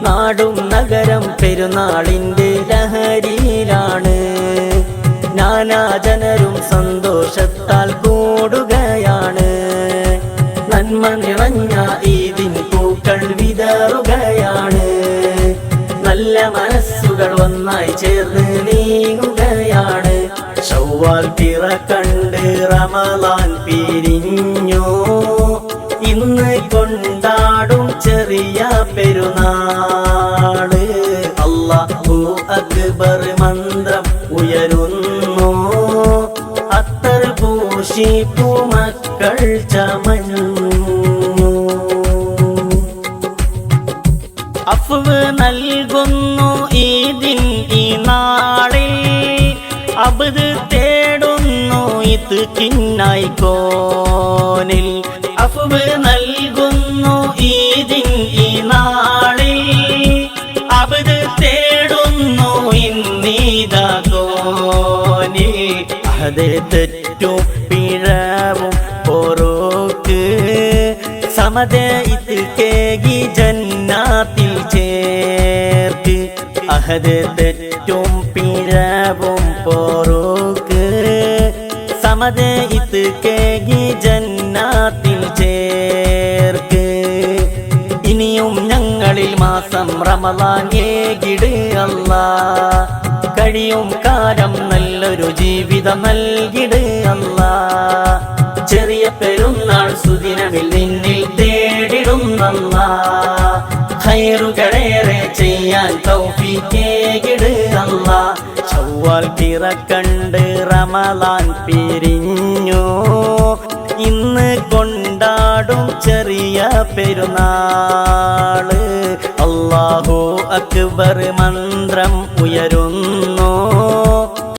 നാടും നഗരം പെരുന്നാളിൻ്റെ ലഹരിയിലാണ്. നാനാജനരും സന്തോഷത്താൽ കൂടുകയാണ്. നന്മ നിറഞ്ഞ ഈദിൻ പൂക്കൾ വിതറുകയാണ്. നല്ല മനസ്സുകൾ ഒന്നായി ചേർന്ന് നീങ്ങുകയാണ്. ശവ്വാൽ പിറ കണ്ട് റമളാൻ പിരിഞ്ഞു. ഇന്ന് കൊണ്ടാടും ചെറിയ പെരുന്നാള്. അല്ലാഹു അക്ബർ മന്ത്രം ഉയരുന്നു. അത്തർ പൂശി പൂമക്കൾ ചമഞ്ഞു. അഫ്വ് നൽകുന്നു ഈദിൻ ഈ നാളിൽ. അബ്ദ് തേടുന്നു ഇത് കിന്നായി കോനിൽ. അഫ്വ് നൽകുന്നു ഈദിൻ ഈ നാളിൽ. അബ്ദ് തേടുന്നു ഇന്നീതാ കോനിൽ. അത് തെറ്റും പിഴവും പൊറുക്ക് സമതയിൽ കേകി ജന്നാത്തിൽ ചേർക്ക്. അഹദ് തെറ്റും പിഴവും പൊറുക്ക് സമതയിൽ കേകി ജന്നാത്തിൽ ചേർക്ക്. ഇനിയും ഞങ്ങളിൽ മാസം റമളാൻ ഏകിട് അല്ലാ. കഴിയും കാലം നല്ലൊരു ജീവിതം നൽകിട് അല്ലാ. ചെറിയ പെരുന്നാൾ സുദിനമിൽ നിന്നിൽ തേടിടുന്നല്ലാ. ഖൈറുകളേറെ ചെയ്യാൻ തൗഫീഖേകിട് അല്ലാ. ശവ്വാൽ പിറ കണ്ട് റമളാൻ പിരിഞ്ഞു. ഇന്ന് കൊണ്ടാടും ചെറിയ പെരുന്നാള്. അല്ലാഹു അക്ബർ മന്ത്രം ഉയരുന്നു.